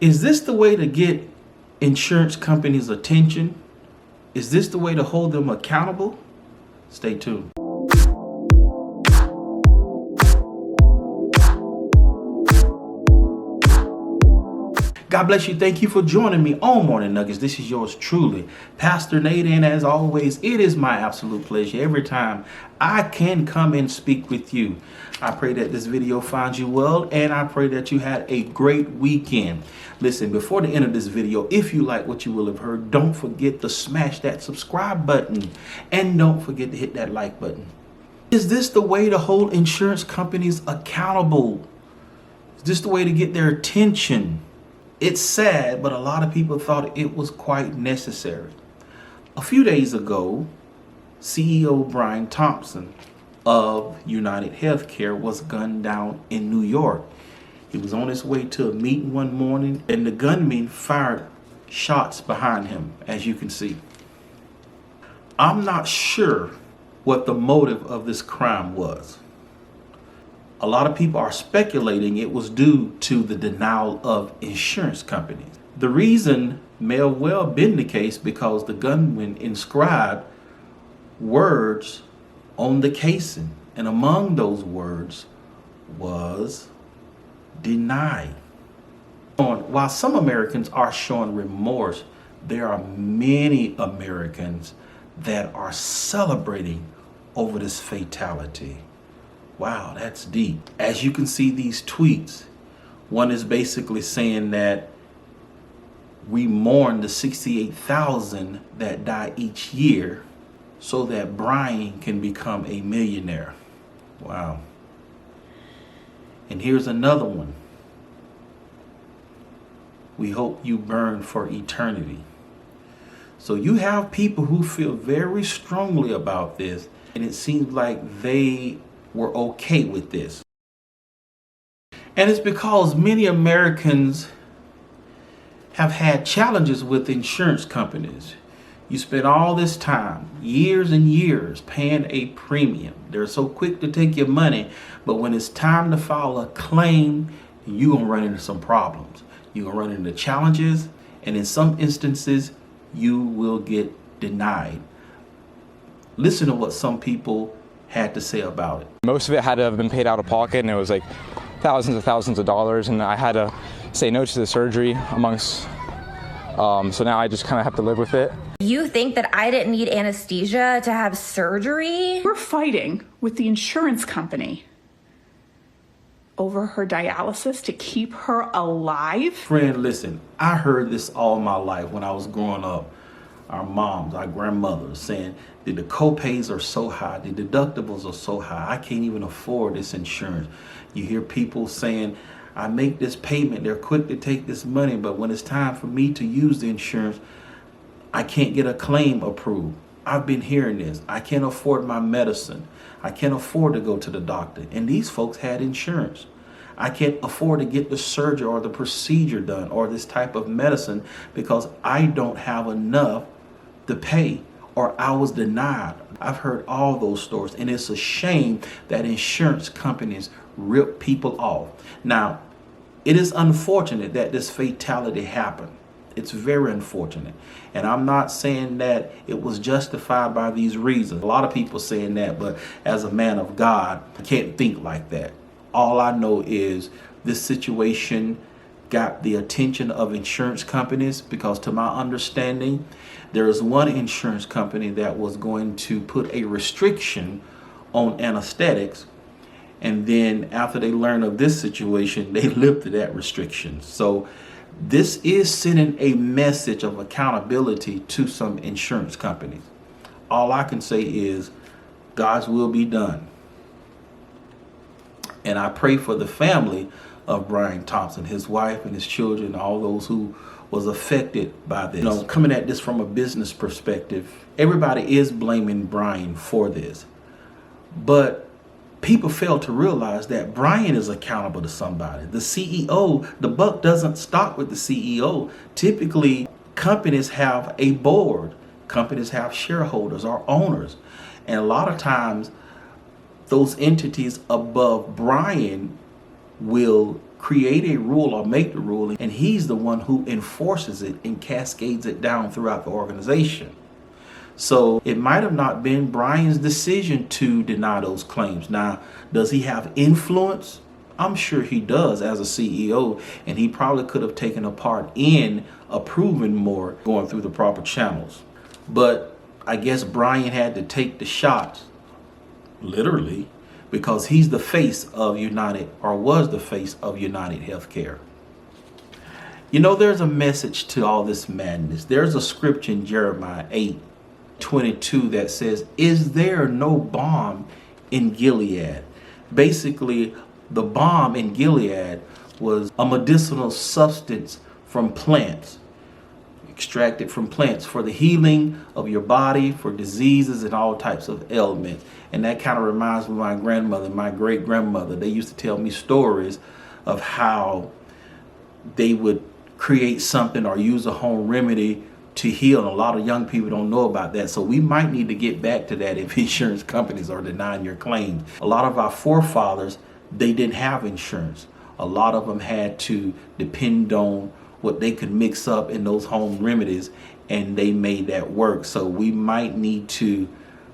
Is this the way to get insurance companies' attention? Is this the way to hold them accountable? Stay tuned. God bless you. Thank you for joining me on Morning Nuggets. This is yours truly, Pastor Nate. And as always, it is my absolute pleasure every time I can come and speak with you. I pray that this video finds you well, and I pray that you had a great weekend. Listen, before the end of this video, if you like what you will have heard, don't forget to smash that subscribe button and don't forget to hit that like button. Is this the way to hold insurance companies accountable? Is this the way to get their attention? It's sad, but a lot of people thought it was quite necessary. A few days ago, CEO Brian Thompson of United Healthcare was gunned down in New York. He was on his way to a meeting one morning, and the gunman fired shots behind him, as you can see. I'm not sure what the motive of this crime was. A lot of people are speculating it was due to the denial of insurance companies. The reason may well have been the case because the gunman inscribed words on the casing, and among those words was deny. While some Americans are showing remorse, there are many Americans that are celebrating over this fatality. Wow, that's deep. As you can see these tweets, one is basically saying that we mourn the 68,000 that die each year so that Brian can become a millionaire. Wow. And here's another one. We hope you burn for eternity. So you have people who feel very strongly about this, and it seems like they were okay with this. And it's because many Americans have had challenges with insurance companies. You spend all this time, years and years, paying a premium. They're so quick to take your money, but when it's time to file a claim, you're gonna run into some problems. You're gonna run into challenges, and in some instances, you will get denied. Listen to what some people had to say about it. Most of it had to have been paid out of pocket, and it was like thousands of dollars, and I had to say no to the surgery amongst, so now I just kind of have to live with it. You think that I didn't need anesthesia to have surgery? We're fighting with the insurance company over her dialysis to keep her alive. Friend, listen, I heard this all my life when I was growing up. Our moms, our grandmothers saying the co-pays are so high, the deductibles are so high, I can't even afford this insurance. You hear people saying, I make this payment, they're quick to take this money, but when it's time for me to use the insurance, I can't get a claim approved. I've been hearing this. I can't afford my medicine. I can't afford to go to the doctor. And these folks had insurance. I can't afford to get the surgery or the procedure done or this type of medicine because I don't have enough to pay, or I was denied. I've heard all those stories, and it's a shame that insurance companies rip people off. Now, it is unfortunate that this fatality happened. It's very unfortunate. And I'm not saying that it was justified by these reasons. A lot of people saying that, but as a man of God, I can't think like that. All I know is this situation got the attention of insurance companies because, to my understanding, there is one insurance company that was going to put a restriction on anesthetics, and then after they learned of this situation, they lifted that restriction. So this is sending a message of accountability to some insurance companies. All I can say is God's will be done. And I pray for the family of Brian Thompson, his wife and his children, all those who was affected by this. You know, coming at this from a business perspective, everybody is blaming Brian for this. But people fail to realize that Brian is accountable to somebody. The CEO, the buck doesn't stop with the CEO. Typically, companies have a board. Companies have shareholders or owners. And a lot of times, those entities above Brian will create a rule or make the rule, and he's the one who enforces it and cascades it down throughout the organization. So it might have not been Brian's decision to deny those claims. Now, does he have influence? I'm sure he does as a CEO, and he probably could have taken a part in approving more going through the proper channels. But I guess Brian had to take the shots, literally, because he's the face of United, or was the face of United Healthcare. You know, there's a message to all this madness. There's a scripture in Jeremiah 8:22 that says, "Is there no balm in Gilead?" Basically, the balm in Gilead was a medicinal substance from plants, extracted from plants for the healing of your body, for diseases and all types of ailments. And that kind of reminds me of my grandmother, my great grandmother. They used to tell me stories of how they would create something or use a home remedy to heal. And a lot of young people don't know about that. So we might need to get back to that if insurance companies are denying your claims. A lot of our forefathers, they didn't have insurance. A lot of them had to depend on what they could mix up in those home remedies, and they made that work. So we might need to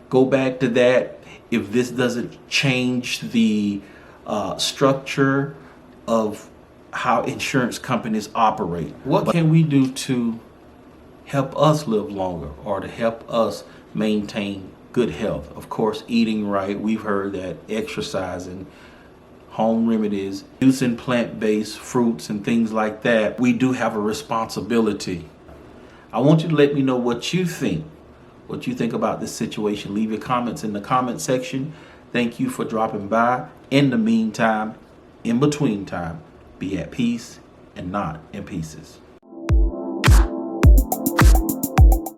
go back to that if this doesn't change the structure of how insurance companies operate. What can we do to help us live longer, or to help us maintain good health? Of course, eating right. We've heard that exercising, home remedies, using plant-based fruits and things like that. We do have a responsibility. I want you to let me know what you think about this situation. Leave your comments in the comment section. Thank you for dropping by. In the meantime, in between time, be at peace and not in pieces.